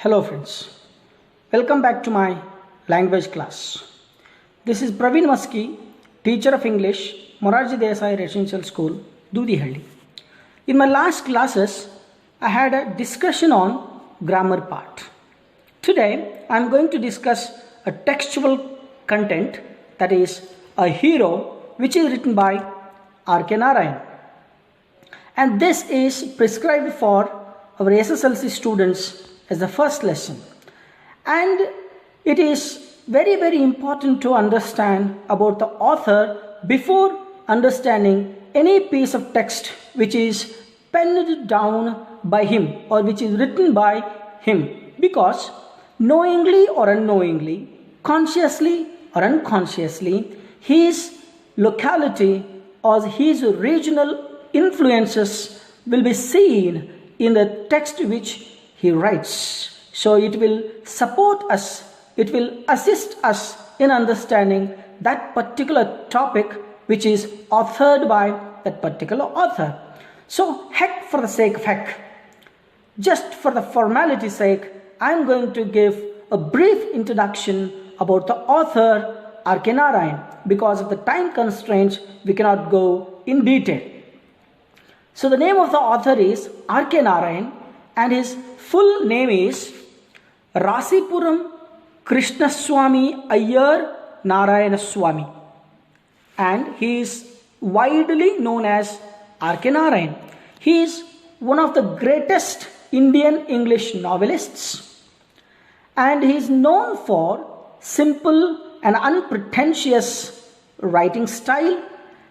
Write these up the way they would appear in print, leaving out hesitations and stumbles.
Hello friends, welcome back to my language class. This is Praveen Maski, teacher of English, Morarji Desai Residential School, Dudihalli. In my last classes, I had a discussion on grammar part. Today, I am going to discuss a textual content, that is a hero, which is written by R.K. Narayan. And this is prescribed for our SSLC students as the first lesson. And it is very important to understand about the author before understanding any piece of text which is penned down by him or which is written by him, because knowingly or unknowingly, consciously or unconsciously, his locality or his regional influences will be seen in the text which he writes. So it will support us, it will assist us in understanding that particular topic which is authored by that particular author. So heck for the sake of heck, just for the formality's sake, I am going to give a brief introduction about the author R.K. Narayan. Because of the time constraints, we cannot go in detail. So the name of the author is R.K. Narayan, and his full name is Rasipuram Krishnaswamy Iyer Narayana Swamy, and he is widely known as R.K. Narayan. He is one of the greatest Indian English novelists, and he is known for simple and unpretentious writing style,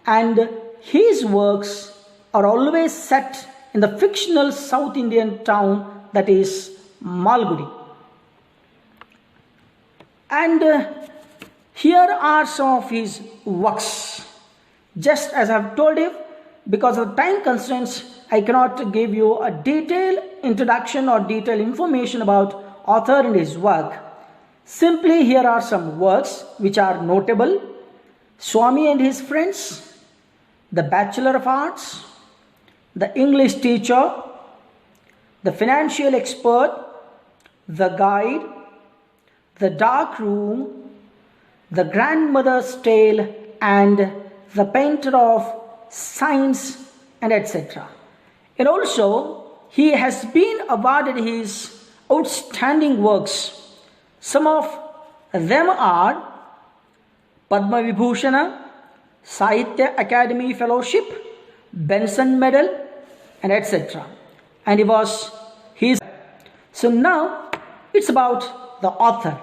and his works are always set in the fictional South Indian town that is Malgudi. And here are some of his works. Just as I have told you, because of time constraints, I cannot give you a detailed introduction or detailed information about author and his work. Simply, here are some works which are notable: Swami and His Friends, The Bachelor of Arts, The English Teacher, The Financial Expert, The Guide, The Dark Room, The Grandmother's Tale, and The Painter of Science, and etc. And also, he has been awarded his outstanding works. Some of them are Padma Vibhushana, Sahitya Academy Fellowship, Benson Medal, and etc. And he was his. So now it's about the author.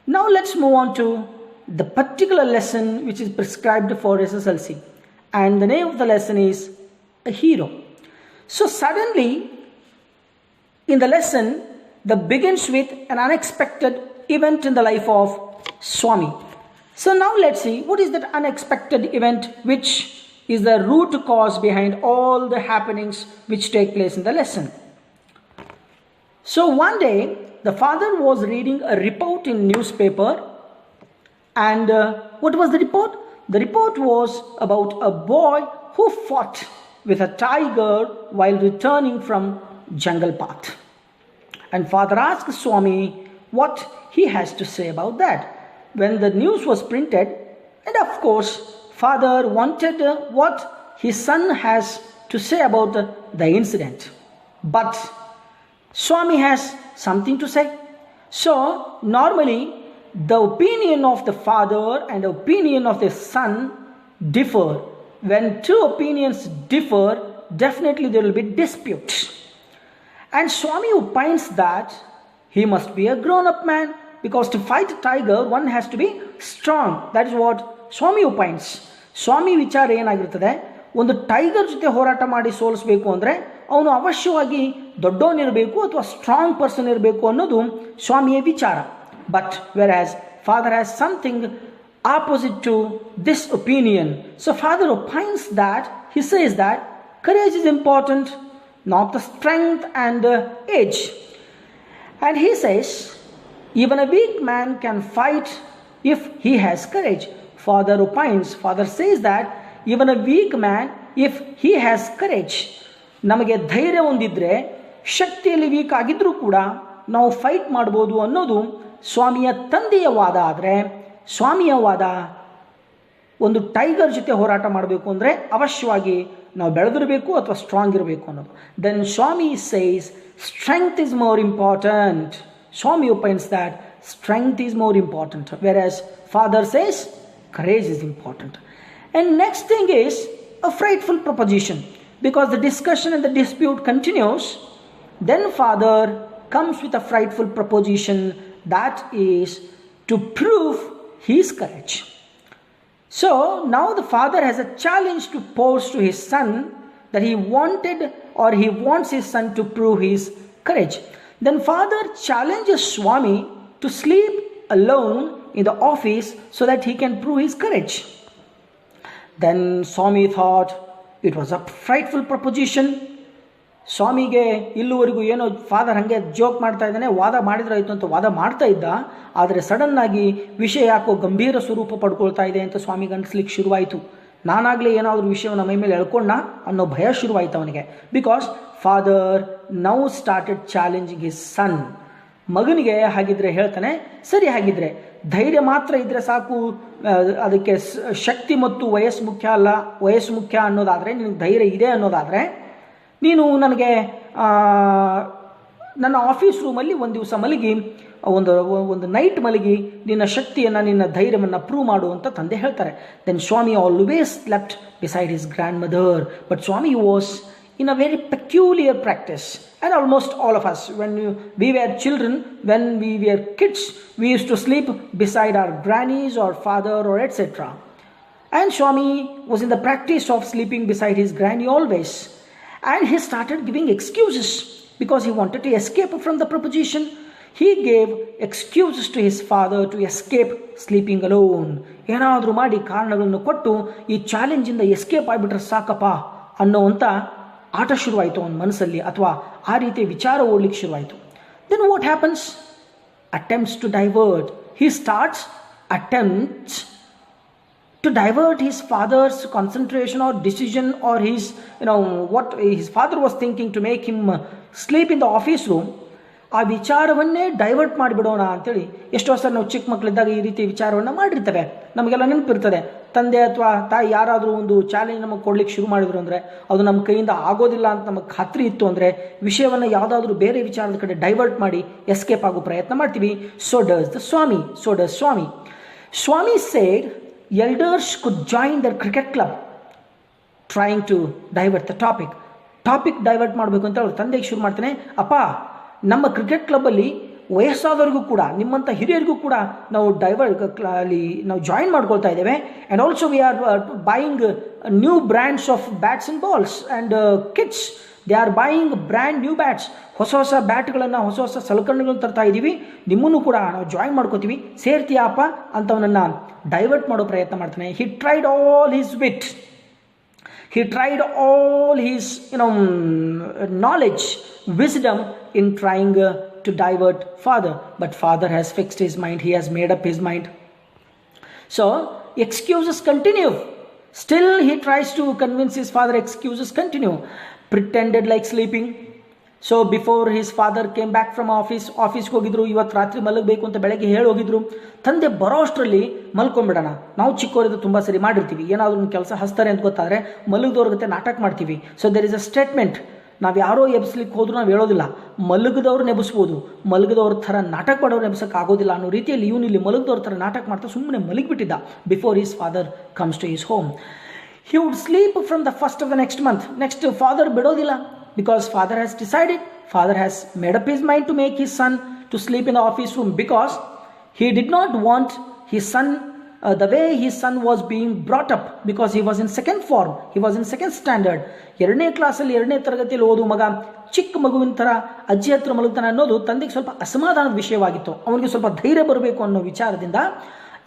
Now let's move on to the particular lesson which is prescribed for SSLC, and the name of the lesson is a hero. So suddenly in the lesson, that begins with an unexpected event in the life of Swami. So now let's see what is that unexpected event which is the root cause behind all the happenings which take place in the lesson. So one day the father was reading a report in newspaper, and what was the report? The report was about a boy who fought with a tiger while returning from jungle path. And father asked Swami what he has to say about that. When the news was printed, and of course father wanted what his son has to say about the incident. But Swami has something to say. So normally the opinion of the father and the opinion of the son differ. When two opinions differ, definitely there will be dispute. And Swami opines that he must be a grown-up man, because to fight a tiger one has to be strong. That is what Swami opines. Swami ವಿಚಾರ ಏನಾಗಿರ್ತದೆ, ಒಂದು tiger ಜೊತೆ ಹೋರಾಟ ಮಾಡಿ ಸೋಲಿಸಬೇಕು ಅಂದರೆ ಅವನು ಅವಶ್ಯವಾಗಿ ದೊಡ್ಡವನಿರಬೇಕು ಅಥವಾ strong person ಇರಬೇಕು ಅನ್ನೋದು ಸ್ವಾಮಿಯ ವಿಚಾರ. But whereas father has something opposite to this opinion. So father opines that, he says that courage is important, not the strength and age. And he says even a weak man can fight if he has courage. Father opines, father says that even a weak man, if he has courage, ನಮಗೆ ಧೈರ್ಯ ಹೊಂದಿದ್ರೆ, ಶಕ್ತಿಯಲ್ಲಿ weak ಆಗಿದ್ರೂ ಕೂಡ ನಾವು fight ಮಾಡ್ಬೋದು ಅನ್ನೋದು ಸ್ವಾಮಿಯ ತಂದೆಯ ವಾದ. ಆದರೆ ಸ್ವಾಮಿಯ ವಾದ ಒಂದು ಟೈಗರ್ ಜೊತೆ ಹೋರಾಟ ಮಾಡಬೇಕು ಅಂದರೆ ಅವಶ್ಯವಾಗಿ ನಾವು ಬೆಳೆದಿರಬೇಕು ಅಥವಾ ಸ್ಟ್ರಾಂಗ್ ಇರಬೇಕು ಅನ್ನೋದು. Then Swami says strength is more important. Swami opines that strength is more important, whereas father says courage is important. And next thing is a frightful proposition. Because the discussion and the dispute continues, then father comes with a frightful proposition, that is to prove his courage. So now the father has a challenge to pose to his son, that he wants his son to prove his courage. Then father challenges Swami to sleep alone in the office so that he can prove his courage. Then Swami thought it was a frightful proposition. ಸ್ವಾಮಿಗೆ ಇಲ್ಲಿವರೆಗೂ ಏನೋ father ಹಾಗೆ joke ಮಾಡ್ತಾ ಇದ್ದಾನೆ, ವಾದ ಮಾಡಿದ್ರೆ ಆಯಿತು ಅಂತ ವಾದ ಮಾಡ್ತಾ ಇದ್ದ. ಆದರೆ ಸಡನ್ನಾಗಿ ವಿಷಯ ಯಾಕೋ ಗಂಭೀರ ಸ್ವರೂಪ ಪಡ್ಕೊಳ್ತಾ ಇದೆ ಅಂತ ಸ್ವಾಮಿಗೆ ಅನಿಸ್ಲಿಕ್ಕೆ ಶುರುವಾಯಿತು. ನಾನಾಗಲೇ ಏನಾದರೂ ವಿಷಯವನ್ನು ಮೈ ಮೇಲೆ ಎಳ್ಕೊಂಡ ಅನ್ನೋ ಭಯ ಶುರುವಾಯಿತು ಅವನಿಗೆ. Because father now started challenging his son. ಮಗನಿಗೆ ಹಾಗಿದ್ರೆ ಹೇಳ್ತಾನೆ, ಸರಿ ಹಾಗಿದ್ರೆ ಧೈರ್ಯ ಮಾತ್ರ ಇದ್ದರೆ ಸಾಕು, ಅದಕ್ಕೆ ಶಕ್ತಿ ಮತ್ತು ವಯಸ್ಸು ಮುಖ್ಯ ಅಲ್ಲ, ವಯಸ್ಸು ಮುಖ್ಯ ಅನ್ನೋದಾದರೆ, ನಿನಗೆ ಧೈರ್ಯ ಇದೆ ಅನ್ನೋದಾದರೆ ನೀನು ನನಗೆ ನನ್ನ ಆಫೀಸ್ ರೂಮಲ್ಲಿ ಒಂದು ದಿವಸ ಮಲಗಿ, ಒಂದು ನೈಟ್ ಮಲಗಿ ನಿನ್ನ ಶಕ್ತಿಯನ್ನು, ನಿನ್ನ ಧೈರ್ಯವನ್ನು ಪ್ರೂವ್ ಮಾಡು ಅಂತ ತಂದೆ ಹೇಳ್ತಾರೆ. Then Swami always slept beside his grandmother. But Swami was in a very peculiar practice, and almost all of us, when we were children, when we were kids, we used to sleep beside our grannies or father or etc. And Swami was in the practice of sleeping beside his granny always, and he started giving excuses because he wanted to escape from the proposition. He gave excuses to his father to escape sleeping alone. ಏನಾದರೂ ಮಾಡಿ ಕಾರಣಗಳನ್ನು ಕೊಟ್ಟು ಈ ಚಾಲೆಂಜಿಂದ escape ಆಗಿಬಿಟ್ರೆ ಸಾಕಪ್ಪ ಅನ್ನೋವಂಥ ಆಟ ಶುರುವಾಯಿತು ಅವನ ಮನಸ್ಸಲ್ಲಿ, ಅಥವಾ ಆ ರೀತಿಯ ವಿಚಾರ ಓಡಲಿಕ್ಕೆ ಶುರುವಾಯಿತು. Then what happens? Attempts to divert. He starts attempts to divert his father's concentration or decision or his what his father was thinking to make him sleep in the office room. ಆ ವಿಚಾರವನ್ನೇ divert ಮಾಡಿಬಿಡೋಣ ಅಂತೇಳಿ ಎಷ್ಟೋ ಸಲ ನಾವು ಚಿಕ್ಕ ಮಕ್ಕಳಿದ್ದಾಗ ಈ ರೀತಿ ವಿಚಾರವನ್ನು ಮಾಡಿರ್ತೇವೆ. ನಮಗೆಲ್ಲ ನೆನಪಿರ್ತದೆ, ತಂದೆ ಅಥವಾ ತಾಯಿ ಯಾರಾದರೂ ಒಂದು ಚಾಲೆಂಜ್ ನಮಗೆ ಕೊಡ್ಲಿಕ್ಕೆ ಶುರು ಮಾಡಿದ್ರು ಅಂದರೆ, ಅದು ನಮ್ಮ ಕೈಯಿಂದ ಆಗೋದಿಲ್ಲ ಅಂತ ನಮಗೆ ಖಾತ್ರಿ ಇತ್ತು ಅಂದರೆ, ವಿಷಯವನ್ನು ಯಾವುದಾದ್ರೂ ಬೇರೆ ವಿಚಾರದ ಕಡೆ ಡೈವರ್ಟ್ ಮಾಡಿ ಎಸ್ಕೇಪ್ ಆಗೋ ಪ್ರಯತ್ನ ಮಾಡ್ತೀವಿ. So does Swami. Swami said elders could join their cricket club, trying to divert the topic divert ಮಾಡಬೇಕು ಅಂತ ಅವ್ರ ತಂದೆಗೆ ಶುರು ಮಾಡ್ತಾನೆ. ಅಪ್ಪ, ನಮ್ಮ ಕ್ರಿಕೆಟ್ ಕ್ಲಬ್ಬಲ್ಲಿ ವಯಸ್ಸಾದವರಿಗೂ ಕೂಡ, ನಿಮ್ಮಂಥ ಹಿರಿಯರಿಗೂ ಕೂಡ ನಾವು ನಾವು ಜಾಯಿನ್ ಮಾಡ್ಕೊಳ್ತಾ ಇದ್ದೇವೆ. And also we are buying new brands of bats and balls and kids they are buying brand new bats. ಹೊಸ ಬ್ಯಾಟ್ಗಳನ್ನು, ಹೊಸ ಸಲಕರಣೆಗಳನ್ನು ತರ್ತಾ ಇದ್ದೀವಿ, ನಿಮ್ಮನ್ನು ಕೂಡ ನಾವು ಜಾಯಿನ್ ಮಾಡ್ಕೋತೀವಿ, ಸೇರ್ತೀಯಪ್ಪ ಅಂತವನನ್ನು ಡೈವರ್ಟ್ ಮಾಡೋ ಪ್ರಯತ್ನ ಮಾಡ್ತಾನೆ. He tried all his wit. He tried all his knowledge, wisdom in trying to divert father. But father has fixed his mind. He has made up his mind. So excuses continue. Still he tries to convince his father. Excuses continue. Pretended like sleeping. So before his father came back from ಆಫೀಸ್ಗೆ ಹೋಗಿದ್ರು. ಇವತ್ತು ರಾತ್ರಿ ಮಲಗಬೇಕು ಅಂತ ಬೆಳಗ್ಗೆ ಹೇಳಿ ಹೋಗಿದ್ರು. ತಂದೆ ಬರೋ ಅಷ್ಟರಲ್ಲಿ ಮಲ್ಕೊಂಡ್ಬಿಡೋಣ. ನಾವು ಚಿಕ್ಕವರಿದ್ದು ತುಂಬ ಸರಿ ಮಾಡಿರ್ತೀವಿ, ಏನಾದರೂ ಒಂದು ಕೆಲಸ ಹಸ್ತಾರೆ ಅಂತ ಗೊತ್ತಾದರೆ ಮಲಗಿದವ್ರ ಜೊತೆ ನಾಟಕ ಮಾಡ್ತೀವಿ. So there is a statement, ನಾವು ಯಾರೋ ಎಬ್ಸ್ಲಿಕ್ಕೆ ಹೋದ್ರೂ ನಾವು ಹೇಳೋದಿಲ್ಲ, ಮಲಗಿದವ್ರು ನೆಬಸ್ಬೋದು, ಮಲಗಿದವ್ರ ಥರ ನಾಟಕ ಮಾಡೋರು ನೆಬಸಕ್ಕೆ ಆಗೋದಿಲ್ಲ ಅನ್ನೋ ರೀತಿಯಲ್ಲಿ ಇವನು ಇಲ್ಲಿ ಮಲಗಿದವ್ರ ಥರ ನಾಟಕ ಮಾಡ್ತಾ ಸುಮ್ಮನೆ ಮಲಗಿಬಿಟ್ಟಿದ್ದ. Before his father comes to his home, he would sleep from the first of the next month. Next father ಬಿಡೋದಿಲ್ಲ, because father has decided, father has made up his mind to make his son to sleep in the office room, because he did not want his son the way his son was being brought up, because he was in second form, he was in second standard. ಎರಡನೇ ಕ್ಲಾಸಲ್ಲಿ, ಎರಡನೇ ತರಗತಿಯಲ್ಲಿ ಓದು ಮಗ ಚಿಕ್ಕ ಮಗುವಿನ ಥರ ಅಜ್ಜಿ ಹತ್ರ ಮಲಗ್ತಾನೆ ಅನ್ನೋದು ತಂದೆಗೆ ಸ್ವಲ್ಪ ಅಸಮಾಧಾನದ ವಿಷಯವಾಗಿತ್ತು. ಅವನಿಗೆ ಸ್ವಲ್ಪ ಧೈರ್ಯ ಬರಬೇಕು ಅನ್ನೋ ವಿಚಾರದಿಂದ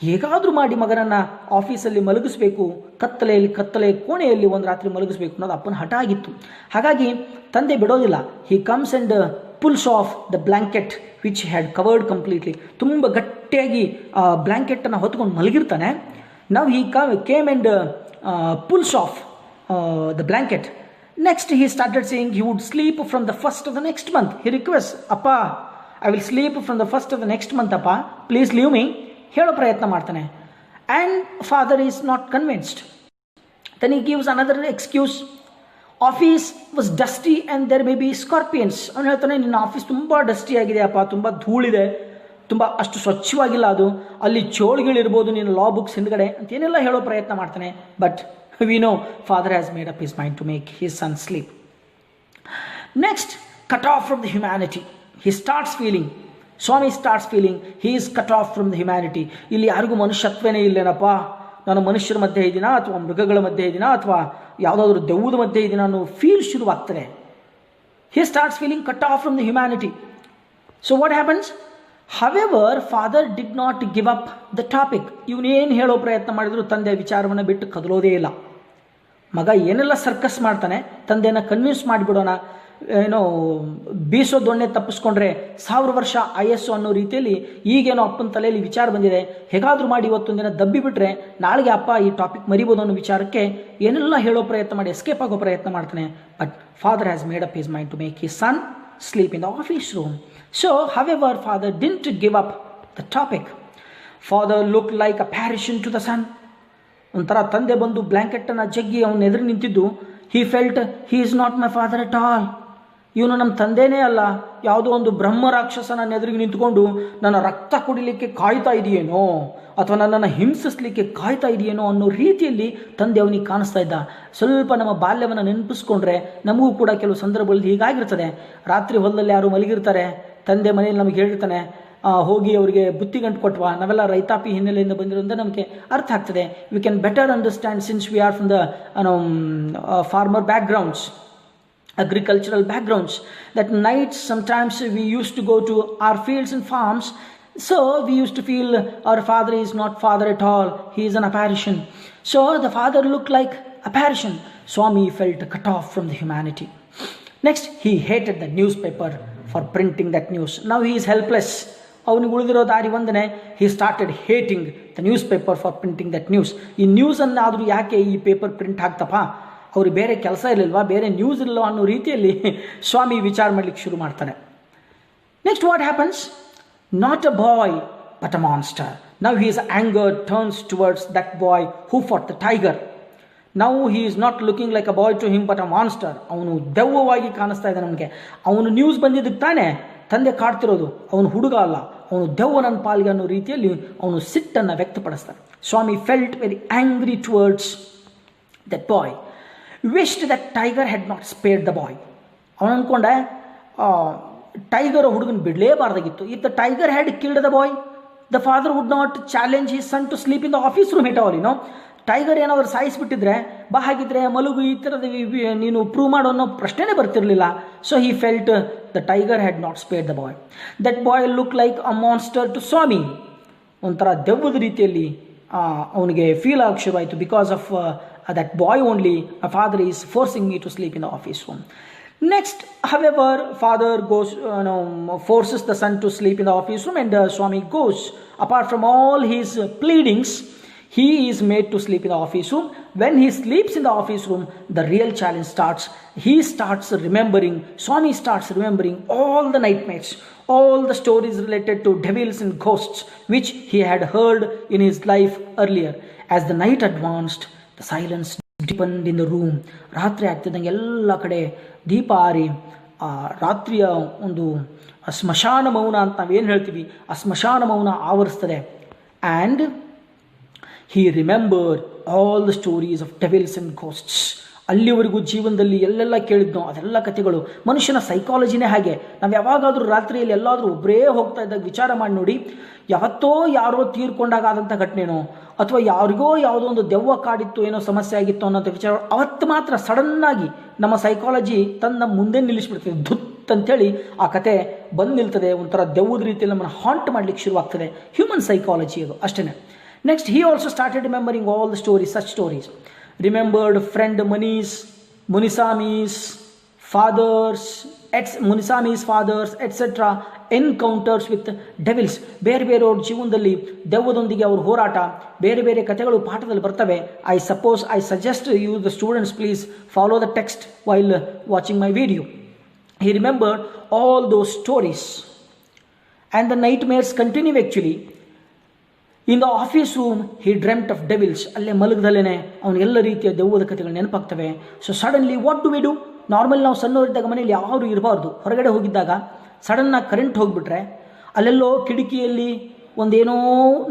ಹೇಗಾದರೂ ಮಾಡಿ ಮಗನನ್ನು ಆಫೀಸಲ್ಲಿ ಮಲಗಿಸ್ಬೇಕು, ಕತ್ತಲೆ ಕೋಣೆಯಲ್ಲಿ ಒಂದು ರಾತ್ರಿ ಮಲಗಿಸ್ಬೇಕು ಅನ್ನೋದು ಅಪ್ಪನ ಹಠ ಆಗಿತ್ತು. ಹಾಗಾಗಿ ತಂದೆ ಬಿಡೋದಿಲ್ಲ. He comes and pulls of the blanket which had covered completely. ತುಂಬ ಗಟ್ಟಿಯಾಗಿ ಬ್ಲ್ಯಾಂಕೆಟನ್ನು ಹೊತ್ಕೊಂಡು ಮಲಗಿರ್ತಾನೆ. ನಾವು he came and pulls of the blanket. Next he started saying he would sleep from the first of the next month. He requests, Appa, I will sleep from the first of the next month ಅಪ್ಪ, please leave me ಹೇಳೋ ಪ್ರಯತ್ನ ಮಾಡ್ತಾನೆ. And father is not convinced. Then he gives another excuse. Office was dusty and there may be scorpions. ಅವನು ಹೇಳ್ತಾನೆ, ನಿನ್ನ office ತುಂಬ dusty ಆಗಿದೆ ಅಪ್ಪ, ತುಂಬ ಧೂಳಿದೆ, ತುಂಬ ಅಷ್ಟು ಸ್ವಚ್ಛವಾಗಿಲ್ಲ ಅದು, ಅಲ್ಲಿ ಚೋಳುಗಳಿರ್ಬೋದು ನಿನ್ನ ಲಾ ಬುಕ್ಸ್ ಹಿಂದ್ಗಡೆ ಅಂತೇನೆಲ್ಲ ಹೇಳೋ ಪ್ರಯತ್ನ ಮಾಡ್ತಾನೆ. But we know father has made up his mind to make his son sleep. Next, cut off from the humanity. He starts feeling, Swami starts feeling he is cut off from the humanity. ಇಲ್ಲಿ ಯಾರಿಗೂ ಮನುಷ್ಯತ್ವನೇ ಇಲ್ಲೇನಪ್ಪ, ನಾನು ಮನುಷ್ಯರ ಮಧ್ಯೆ ಇದ್ದೀನಾ ಅಥವಾ ಮೃಗಗಳ ಮಧ್ಯೆ ಇದ್ದೀನಾ ಅಥವಾ ಯಾವುದಾದ್ರೂ ದೆವ್ವದ ಮಧ್ಯೆ ಇದ್ದೀನಾ ಅನ್ನೋ ಫೀಲ್ ಶುರುವಾಗ್ತದೆ. He starts feeling cut off from the humanity. So what happens? However father did not give up the topic. ಇವನೇನು ಹೇಳೋ ಪ್ರಯತ್ನ ಮಾಡಿದ್ರು ತಂದೆ ವಿಚಾರವನ್ನು ಬಿಟ್ಟು ಕದಲೋದೇ ಇಲ್ಲ. ಮಗ ಏನೆಲ್ಲ ಸರ್ಕಸ್ ಮಾಡ್ತಾನೆ, ತಂದೆನ ಕನ್ವಿನ್ಸ್ ಮಾಡಿಬಿಡೋಣ, ಏನೋ ಬೀಸೋ ದೊಣ್ಣೆ ತಪ್ಪಿಸ್ಕೊಂಡ್ರೆ 1000 ವರ್ಷ ಆಯಸ್ಸು ಅನ್ನೋ ರೀತಿಯಲ್ಲಿ ಈಗೇನೋ ಅಪ್ಪನ ತಲೆಯಲ್ಲಿ ವಿಚಾರ ಬಂದಿದೆ, ಹೇಗಾದರೂ ಮಾಡಿ ಇವತ್ತೊಂದು ದಿನ ದಬ್ಬಿ ಬಿಟ್ರೆ ನಾಳೆಗೆ ಅಪ್ಪ ಈ ಟಾಪಿಕ್ ಮರಿಬೋದು ಅನ್ನೋ ವಿಚಾರಕ್ಕೆ ಏನೆಲ್ಲ ಹೇಳೋ ಪ್ರಯತ್ನ ಮಾಡಿ ಎಸ್ಕೇಪ್ ಆಗೋ ಪ್ರಯತ್ನ ಮಾಡ್ತಾನೆ. But father has made up his mind to make his son sleep in the office room. So, however, father didn't give up the topic. Father looked like a apparition to the sun. ಒಂಥರ ತಂದೆ ಬಂದು ಬ್ಲ್ಯಾಂಕೆಟ್ಟನ್ನು ಜಗ್ಗಿ ಅವನ ಎದುರು ನಿಂತಿದ್ದು, he felt he is not my father at all. ಇವನು ನಮ್ಮ ತಂದೆನೇ ಅಲ್ಲ, ಯಾವುದೋ ಒಂದು ಬ್ರಹ್ಮ ರಾಕ್ಷಸ ನನ್ನ ಎದುರಿಗೆ ನಿಂತ್ಕೊಂಡು ನನ್ನ ರಕ್ತ ಕುಡಿಲಿಕ್ಕೆ ಕಾಯ್ತಾ ಇದೆಯೇನೋ ಅಥವಾ ನನ್ನನ್ನು ಹಿಂಸಿಸ್ಲಿಕ್ಕೆ ಕಾಯ್ತಾ ಇದೆಯೇನೋ ಅನ್ನೋ ರೀತಿಯಲ್ಲಿ ತಂದೆ ಅವನಿಗೆ ಕಾಣಿಸ್ತಾ ಇದ್ದ. ಸ್ವಲ್ಪ ನಮ್ಮ ಬಾಲ್ಯವನ್ನು ನೆನಪಿಸ್ಕೊಂಡ್ರೆ ನಮಗೂ ಕೂಡ ಕೆಲವು ಸಂದರ್ಭಗಳಲ್ಲಿ ಹೀಗಾಗಿರ್ತದೆ. ರಾತ್ರಿ ಹೊಲದಲ್ಲಿ ಯಾರು ಮಲಗಿರ್ತಾರೆ, ತಂದೆ ಮನೆಯಲ್ಲಿ ನಮಗೆ ಹೇಳಿರ್ತಾನೆ, ಹೋಗಿ ಅವರಿಗೆ ಬುತ್ತಿ ಗಂಟು ಕೊಟ್ವಾ. ನಾವೆಲ್ಲ ರೈತಾಪಿ ಹಿನ್ನೆಲೆಯಿಂದ ಬಂದಿರೋದ್ರಿಂದ ನಮಗೆ ಅರ್ಥ ಆಗ್ತದೆ. We can better understand since we are from the farmer backgrounds, agricultural backgrounds, that nights sometimes we used to go to our fields and farms, so we used to feel our father is not father at all, he is an apparition. So the father looked like apparition. Swami felt cut off from the humanity. Next, he hated the newspaper for printing that news. Now he is helpless. ಅವನಿಗೆ ಉಳಿದಿರೋ ದಾರಿ ಒಂದನೇ, he started hating the newspaper for printing that news. ಈ ನ್ಯೂಸನ್ನಾದರೂ ಯಾಕೆ ಈ paper print ಹಾಕ್ತಪ್ಪ, ಅವ್ರಿಗೆ ಬೇರೆ ಕೆಲಸ ಇರಲಿಲ್ವಾ, ಬೇರೆ ನ್ಯೂಸ್ ಇರಲ್ವ ಅನ್ನೋ ರೀತಿಯಲ್ಲಿ ಸ್ವಾಮಿ ವಿಚಾರ ಮಾಡಲಿಕ್ಕೆ ಶುರು ಮಾಡ್ತಾನೆ. Next what happens? Not a boy but a monster. Now his anger turns towards that boy who fought the tiger. Now he is not looking like a boy to him but a monster. ಅವನು ದೆವ್ವವಾಗಿ ಕಾಣಿಸ್ತಾ ಇದ್ದಾನೆ ನಮಗೆ. ಅವನು news ಬಂದಿದ್ದಕ್ಕೆ ತಾನೇ ತಂದೆ ಕಾಡ್ತಿರೋದು, ಅವನು ಹುಡುಗ ಅಲ್ಲ, ಅವನು ದೆವ್ವ ನನ್ನ ಪಾಲ್ಗೆ ಅನ್ನೋ ರೀತಿಯಲ್ಲಿ ಅವನು ಸಿಟ್ಟನ್ನು ವ್ಯಕ್ತಪಡಿಸ್ತಾನೆ. Swami felt very angry towards that boy. wished that tiger had not spared the boy. ಅವನು ಅಂದ್ಕೊಂಡೆ ಟೈಗರ್ ಹುಡುಗನ ಬಿಡಲೇಬಾರ್ದಾಗಿತ್ತು. If the tiger had killed the boy, the father would not challenge his son to sleep in the office room at all. Tiger ಏನಾದರೂ ಸಾಯಿಸಿಬಿಟ್ಟಿದ್ರೆ, ಬಾ ಹಾಗಿದ್ರೆ ಮಲಗು, ಈ ಥರದ ನೀನು ಪ್ರೂವ್ ಮಾಡೋ ಅನ್ನೋ ಪ್ರಶ್ನೆನೇ ಬರ್ತಿರಲಿಲ್ಲ. So he felt the tiger had not spared the boy. That boy look like a monster to Swami. ಒಂಥರ ದೆವ್ವದ ರೀತಿಯಲ್ಲಿ ಅವನಿಗೆ ಫೀಲ್ ಆಗಕ್ಕೆ ಶುರುವಾಯಿತು. Because of that boy only, my father is forcing me to sleep in the office room. Next, however, father goes, forces the son to sleep in the office room, and Swami goes. Apart from all his pleadings, he is made to sleep in the office room. When he sleeps in the office room, the real challenge starts. He starts remembering, Swami starts remembering all the nightmares, all the stories related to devils and ghosts which he had heard in his life earlier. As the night advanced, the silence deepened in the room. ರಾತ್ರಿ ಆಗ್ತಿದ್ದಂಗೆ ಎಲ್ಲ ಕಡೆ ದೀಪ ಆರಿ ರಾತ್ರಿಯ ಒಂದು ಸ್ಮಶಾನ ಮೌನ ಅಂತ ನಾವೇನು ಹೇಳ್ತೀವಿ, ಆ ಸ್ಮಶಾನ ಮೌನ ಆವರಿಸ್ತದೆ. And he remembered all the stories of devils and ghosts. ಅಲ್ಲಿವರೆಗೂ ಜೀವನದಲ್ಲಿ ಎಲ್ಲೆಲ್ಲ ಕೇಳಿದ್ನೋ ಅದೆಲ್ಲ ಕಥೆಗಳು. ಮನುಷ್ಯನ ಸೈಕಾಲಜಿನೇ ಹಾಗೆ. ನಾವು ಯಾವಾಗಾದರೂ ರಾತ್ರಿಯಲ್ಲಿ ಎಲ್ಲಾದರೂ ಒಬ್ಬರೇ ಹೋಗ್ತಾ ಇದ್ದಾಗ ವಿಚಾರ ಮಾಡಿ ನೋಡಿ, ಯಾವತ್ತೋ ಯಾರೋ ತೀರ್ಕೊಂಡಾಗ ಆದಂಥ ಘಟನೆನೋ ಅಥವಾ ಯಾರಿಗೋ ಯಾವುದೋ ಒಂದು ದೆವ್ವ ಕಾಡಿತ್ತು, ಏನೋ ಸಮಸ್ಯೆ ಆಗಿತ್ತು ಅನ್ನೋಂಥ ವಿಚಾರ ಅವತ್ತು ಮಾತ್ರ ಸಡನ್ನಾಗಿ ನಮ್ಮ ಸೈಕಾಲಜಿ ತನ್ನ ಮುಂದೆ ನಿಲ್ಲಿಸ್ಬಿಡ್ತದೆ. ಧುತ್ ಅಂತೇಳಿ ಆ ಕತೆ ಬಂದು ನಿಲ್ತದೆ. ಒಂಥರ ದೆವ್ವದ ರೀತಿಯಲ್ಲಿ ನಮ್ಮನ್ನು ಹಾಂಟ್ ಮಾಡಲಿಕ್ಕೆ ಶುರುವಾಗ್ತದೆ. ಹ್ಯೂಮನ್ ಸೈಕಾಲಜಿ ಅದು ಅಷ್ಟೇ. Next, he also started remembering all the stories, such stories. Remembered friend Munisami's fathers, etc. encounters with devils. ಬೇರೆ ಬೇರೆಯವ್ರ ಜೀವನದಲ್ಲಿ ದೆವ್ವದೊಂದಿಗೆ ಅವ್ರ ಹೋರಾಟ, ಬೇರೆ ಬೇರೆ ಕಥೆಗಳು ಪಾಠದಲ್ಲಿ ಬರ್ತವೆ. I suggest you, the students, please follow the text while watching my video. He remembered all those stories. And the nightmares continue actually. In the office room, he dreamt of devils. ಅಲ್ಲೇ ಮಲಗದಲ್ಲೇ ಅವನಿಗೆಲ್ಲ ರೀತಿಯ ದೆವ್ವದ ಕಥೆಗಳು ನೆನಪಾಗ್ತವೆ. So suddenly what do we do? Normal ನಾವು ಸಣ್ಣವರಿದ್ದಾಗ ಮನೇಲಿ ಯಾರು ಇರಬಾರ್ದು. ಹೊರಗಡೆ ಹೋಗಿದ್ದಾಗ ಸಡನ್ನಾಗಿ ಕರೆಂಟ್ ಹೋಗಿಬಿಟ್ರೆ ಅಲ್ಲೆಲ್ಲೋ ಕಿಟಕಿಯಲ್ಲಿ ಒಂದೇನೋ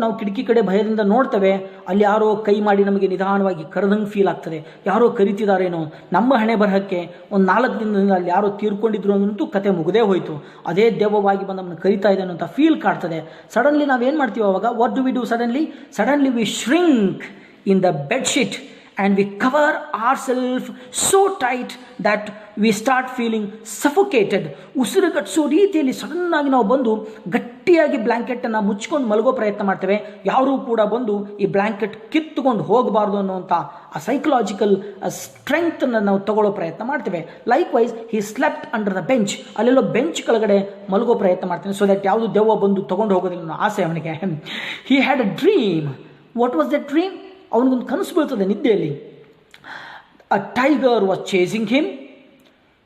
ನಾವು ಕಿಟಕಿ ಕಡೆ ಭಯದಿಂದ ನೋಡ್ತೇವೆ, ಅಲ್ಲಿ ಯಾರೋ ಕೈ ಮಾಡಿ ನಮಗೆ ನಿಧಾನವಾಗಿ ಕರೆದಂಗೆ ಫೀಲ್ ಆಗ್ತದೆ, ಯಾರೋ ಕರಿತಿದಾರೇನೋ. ನಮ್ಮ ಹಣೆ ಬರಹಕ್ಕೆ ಒಂದು 4 ದಿನದಿಂದ ಅಲ್ಲಿ ಯಾರೋ ತೀರ್ಕೊಂಡಿದ್ರು ಅನ್ನಂತೂ ಕತೆ ಮುಗದೇ ಹೋಯಿತು. ಅದೇ ದೆವ್ವವಾಗಿ ಬಂದು ನಮ್ಮನ್ನು ಕರಿತಾ ಇದೆ ಅನ್ನೋಂಥ ಫೀಲ್ ಕಾಡ್ತದೆ. ಸಡನ್ಲಿ ನಾವೇನು ಮಾಡ್ತೀವಿ ಅವಾಗ? What do we do suddenly we shrink in the bedsheet and we cover ourselves so tight that we start feeling suffocated. ಉಸಿರುಗಟ್ಟಿಸೋ ರೀತಿಯಲ್ಲಿ ಸಡನ್ನಾಗಿ ನಾವು ಬಂದು ಗಟ್ಟಿಯಾಗಿ ಬ್ಲ್ಯಾಂಕೆಟನ್ನು ಮುಚ್ಕೊಂಡು ಮಲಗೋ ಪ್ರಯತ್ನ ಮಾಡ್ತೇವೆ. ಯಾರೂ ಕೂಡ ಬಂದು ಈ ಬ್ಲ್ಯಾಂಕೆಟ್ ಕಿತ್ತುಕೊಂಡು ಹೋಗಬಾರ್ದು ಅನ್ನುವಂಥ ಆ ಸೈಕಲಾಜಿಕಲ್ ಸ್ಟ್ರೆಂಗ್ತನ್ನು ನಾವು ತಗೊಳ್ಳೋ ಪ್ರಯತ್ನ ಮಾಡ್ತೇವೆ. Likewise he slept under the bench. ಅಲ್ಲೆಲ್ಲೋ ಬೆಂಚ್ ಕೆಳಗಡೆ ಮಲಗೋ ಪ್ರಯತ್ನ ಮಾಡ್ತೇನೆ, ಸೊ ದಟ್ ಯಾವುದು ದೆವ್ವ ಬಂದು ತೊಗೊಂಡು ಹೋಗೋದಿಲ್ಲ ಅನ್ನೋ ಆಸೆ ಅವನಿಗೆ. He had a dream. What was that dream? ಅವನಿಗೊಂದು ಕನಸು ಬೀಳ್ತದೆ ನಿದ್ದೆಯಲ್ಲಿ. A tiger was chasing him.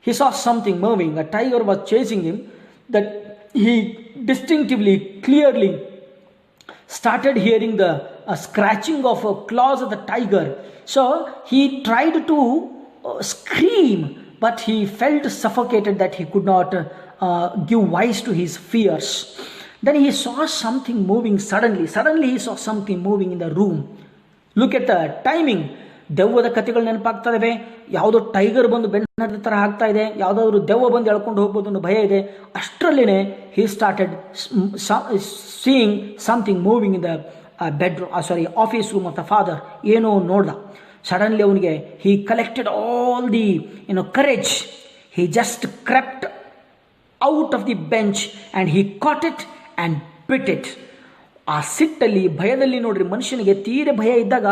He saw something moving. A tiger was chasing him. That he distinctively, clearly started hearing the scratching of claws of the tiger. So he tried to scream, but he felt suffocated that he could not give voice to his fears. Then he saw something moving suddenly he saw something moving in the room. Look at the timing. ದೆವ್ವದ ಕಥೆಗಳು ನೆನಪಾಗ್ತವೆ. ಯಾವುದೋ tiger ಬಂದು ಬೆನ್ನ ಥರ ಆಗ್ತಾ ಇದೆ, ಯಾವುದಾದ್ರೂ ದೆವ್ವ ಬಂದು ಎಳ್ಕೊಂಡು ಹೋಗ್ಬೋದು ಅನ್ನೋ ಭಯ ಇದೆ. ಅಷ್ಟರಲ್ಲೇ he started seeing something moving in the bedroom office room of the father. ಏನೋ ನೋಡ್ದ. ಸಡನ್ಲಿ ಅವನಿಗೆ he collected all the courage. He just crept out of the bench and he caught it and bit it. ಆ ಸಿಟ್ಟಲ್ಲಿ, ಭಯದಲ್ಲಿ ನೋಡ್ರಿ, ಮನುಷ್ಯನಿಗೆ ತೀರೆ ಭಯ ಇದ್ದಾಗ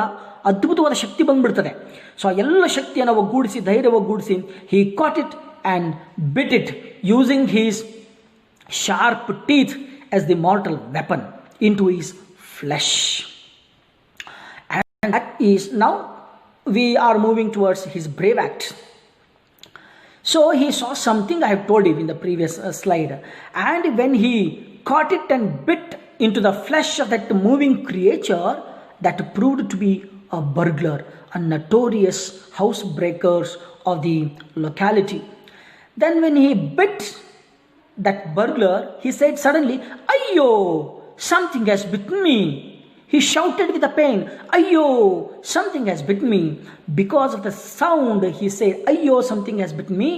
ಅದ್ಭುತವಾದ ಶಕ್ತಿ ಬಂದ್ಬಿಡ್ತದೆ. ಸೊ ಆ ಎಲ್ಲ ಶಕ್ತಿಯನ್ನು ಒಗ್ಗೂಡಿಸಿ, ಧೈರ್ಯ ಒಗ್ಗೂಡಿಸಿ, he caught it and bit it using his sharp teeth as the mortal weapon into his flesh. And that is now we are moving towards his brave act. So he saw something I have told you in the previous slide. And when he caught it and bit into the flesh of that moving creature, that proved to be a burglar, a notorious housebreaker of the locality. Then when he bit that burglar, he said suddenly, "Ayyo, something has bitten me." He shouted with the pain, "Ayyo, something has bitten me." Because of the sound, he said, "Ayyo, something has bitten me."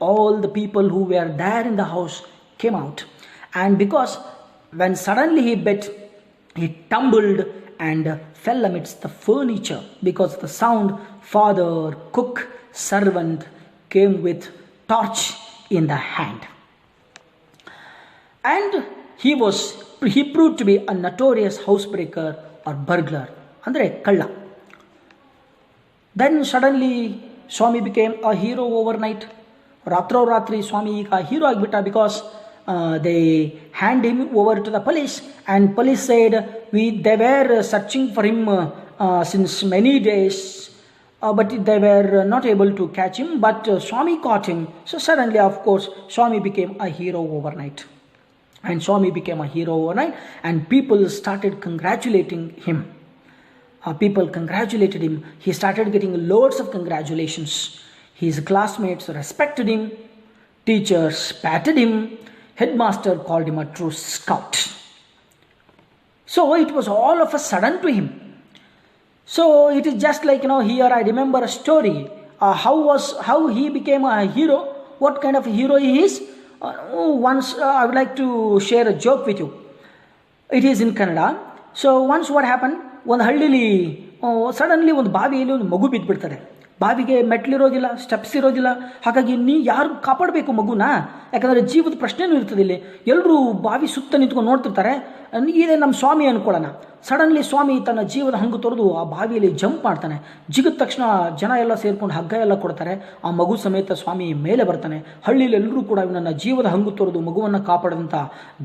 All the people who were there in the house came out. And because when suddenly he bit, he tumbled and fell amidst the furniture. Because of the sound, father, cook, servant came with torch in the hand. And he proved to be a notorious housebreaker or burglar, andre kalla. Then suddenly Swami became a hero overnight. Ratri Swami ಈಗ hero ಆಗಿಬಿಟ್ಟ. because they hand him over to the police, and police said they were searching for him since many days, but they were not able to catch him, but Swami caught him. So suddenly, of course, Swami became a hero overnight. And Swami became a hero overnight, and people started congratulating him. People congratulated him. He started getting loads of congratulations. His classmates respected him. Teachers patted him. Headmaster called him a true scout. So it was all of a sudden to him. So it is just like, here I remember a story. How he became a hero. What kind of a hero he is. Once I would like to share a joke with you. It is in Kannada. So once what happened, ಒಂದು ಹಳ್ಳಿಲಿ suddenly ಒಂದು ಬಾವಿಯಲ್ಲಿ ಒಂದು ಮಗು ಬಿದ್ದುಬಿಡ್ತಾರೆ. ಬಾವಿಗೆ ಮೆಟ್ಲಿರೋದಿಲ್ಲ, steps ಇರೋದಿಲ್ಲ. ಹಾಗಾಗಿ ಯಾರು ಕಾಪಾಡಬೇಕು ಮಗುನ? ಯಾಕಂದರೆ ಜೀವದ ಪ್ರಶ್ನೆನೂ ಇರ್ತದೆ ಇಲ್ಲಿ. ಎಲ್ಲರೂ ಬಾವಿ ಸುತ್ತ ನಿಂತ್ಕೊಂಡು ನೋಡ್ತಿರ್ತಾರೆ. ಇದೇ ನಮ್ಮ ಸ್ವಾಮಿ ಅಂದ್ಕೊಳ್ಳೋಣ. ಸಡನ್ಲಿ ಸ್ವಾಮಿ ತನ್ನ ಜೀವದ ಹಂಗು ತೊರೆದು ಆ ಬಾವಿಯಲ್ಲಿ ಜಂಪ್ ಮಾಡ್ತಾನೆ. ಜಿಗಿದ ತಕ್ಷಣ ಜನ ಎಲ್ಲ ಸೇರ್ಕೊಂಡು ಹಗ್ಗ ಎಲ್ಲ ಕೊಡ್ತಾರೆ. ಆ ಮಗು ಸಮೇತ ಸ್ವಾಮಿ ಮೇಲೆ ಬರ್ತಾನೆ. ಹಳ್ಳಿಯಲ್ಲಿ ಎಲ್ಲರೂ ಕೂಡ ನನ್ನ ಜೀವದ ಹಂಗು ತೊರೆದು ಮಗುವನ್ನು ಕಾಪಾಡಿದಂಥ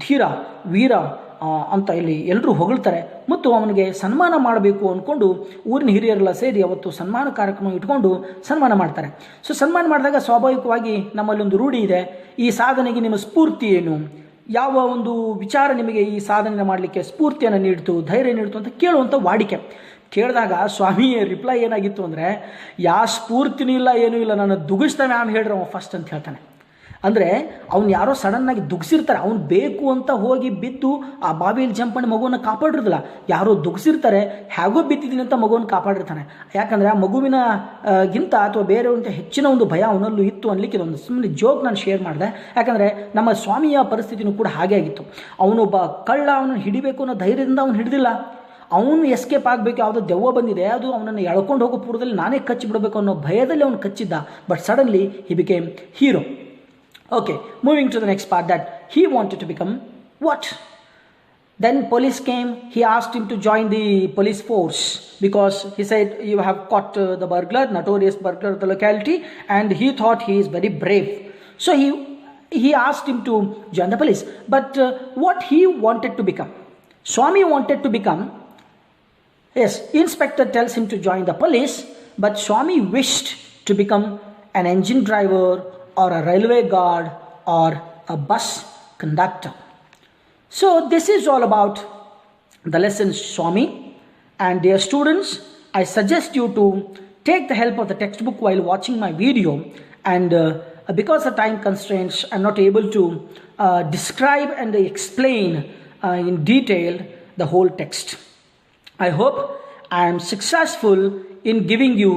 ಧೀರ ವೀರ ಅಂತ ಇಲ್ಲಿ ಎಲ್ಲರೂ ಹೊಗಳ್ತಾರೆ. ಮತ್ತು ಅವನಿಗೆ ಸನ್ಮಾನ ಮಾಡಬೇಕು ಅಂದ್ಕೊಂಡು ಊರಿನ ಹಿರಿಯರೆಲ್ಲ ಸೇರಿ ಅವತ್ತು ಸನ್ಮಾನ ಕಾರ್ಯಕ್ರಮ ಇಟ್ಕೊಂಡು ಸನ್ಮಾನ ಮಾಡ್ತಾರೆ. ಸೊ ಸನ್ಮಾನ ಮಾಡಿದಾಗ ಸ್ವಾಭಾವಿಕವಾಗಿ ನಮ್ಮಲ್ಲಿ ಒಂದು ರೂಢಿ ಇದೆ, ಈ ಸಾಧನೆಗೆ ನಿಮ್ಮ ಸ್ಫೂರ್ತಿ ಏನು? ಯಾವ ಒಂದು ವಿಚಾರ ನಿಮಗೆ ಈ ಸಾಧನೆ ಮಾಡಲಿಕ್ಕೆ ಸ್ಫೂರ್ತಿಯನ್ನು ನೀಡ್ತು, ಧೈರ್ಯ ನೀಡ್ತು ಅಂತ ಕೇಳುವಂಥ ವಾಡಿಕೆ. ಕೇಳಿದಾಗ ಸ್ವಾಮಿಯ ರಿಪ್ಲೈ ಏನಾಗಿತ್ತು ಅಂದರೆ, ಯಾವ ಸ್ಫೂರ್ತಿನೂ ಇಲ್ಲ, ಏನೂ ಇಲ್ಲ, ನಾನು ದುಗಿಸ್ತಾ ಮ್ಯಾಮ್ ಹೇಳ್ರಿ ಅವ ಫಸ್ಟ್ ಅಂತ ಹೇಳ್ತಾನೆ. ಅಂದರೆ ಅವ್ನು ಯಾರೋ ಸಡನ್ನಾಗಿ ದುಗ್ಸಿರ್ತಾರೆ, ಅವ್ನು ಬೇಕು ಅಂತ ಹೋಗಿ ಬಿದ್ದು ಆ ಬಾವಿಯಲ್ಲಿ ಜಂಪ್ ಮಾಡಿ ಮಗುವನ್ನು ಕಾಪಾಡಿರೋದಿಲ್ಲ, ಯಾರೋ ದುಗ್ಸಿರ್ತಾರೆ, ಹೇಗೋ ಬಿದ್ದಿದ್ದೀನಿ ಅಂತ ಮಗುವನ್ನು ಕಾಪಾಡಿರ್ತಾನೆ. ಯಾಕಂದರೆ ಆ ಮಗುವಿನ ಗಿಂತ ಅಥವಾ ಬೇರೆಯವ್ರಂತ ಹೆಚ್ಚಿನ ಒಂದು ಭಯ ಅವನಲ್ಲೂ ಇತ್ತು ಅನ್ಲಿಕ್ಕೆ ಇದೊಂದು ಸುಮ್ಮನೆ ಜೋಕ್ ನಾನು ಶೇರ್ ಮಾಡಿದೆ. ಯಾಕಂದರೆ ನಮ್ಮ ಸ್ವಾಮಿಯ ಪರಿಸ್ಥಿತಿನೂ ಕೂಡ ಹಾಗೆ ಆಗಿತ್ತು. ಅವನೊಬ್ಬ ಕಳ್ಳ, ಅವನನ್ನು ಹಿಡಿಬೇಕು ಅನ್ನೋ ಧೈರ್ಯದಿಂದ ಅವನು ಹಿಡಿದಿಲ್ಲ, ಅವನು ಎಸ್ಕೇಪ್ ಆಗಬೇಕು, ಯಾವುದೋ ದೆವ್ವ ಬಂದಿದೆ ಅದು ಅವನನ್ನು ಎಳ್ಕೊಂಡು ಹೋಗೋ ಪೂರ್ವದಲ್ಲಿ ನಾನೇ ಕಚ್ಚಿ ಬಿಡಬೇಕು ಅನ್ನೋ ಭಯದಲ್ಲಿ ಅವನು ಕಚ್ಚಿದ್ದ. But suddenly he became hero. Okay, moving to the next part, that he wanted to become what? Then police came, he asked him to join the police force because he said, you have caught the burglar, notorious burglar of the locality, and he thought he is very brave. So he asked him to join the police. But what he wanted to become? Swami wanted to become, yes, inspector tells him to join the police, but Swami wished to become an engine driver or a railway guard or a bus conductor. So this is all about the lesson Swami. And dear students, I suggest you to take the help of the textbook while watching my video, and because of time constraints I'm not able to describe and explain in detail the whole text. I hope I am successful in giving you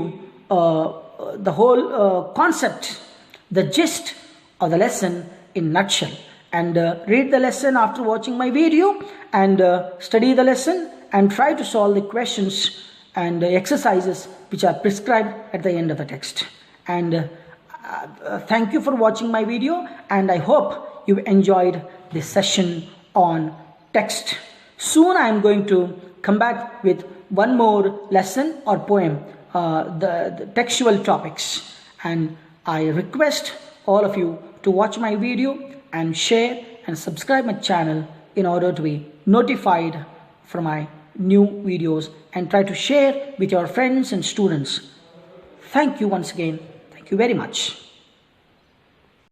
the whole concept, the gist of the lesson in nutshell. And read the lesson after watching my video, and study the lesson and try to solve the questions and exercises which are prescribed at the end of the text. And thank you for watching my video, and I hope you enjoyed this session on text. Soon I am going to come back with one more lesson or poem, the textual topics, and I request all of you to watch my video and share and subscribe my channel in order to be notified for my new videos, and try to share with your friends and students. Thank you once again. Thank you very much.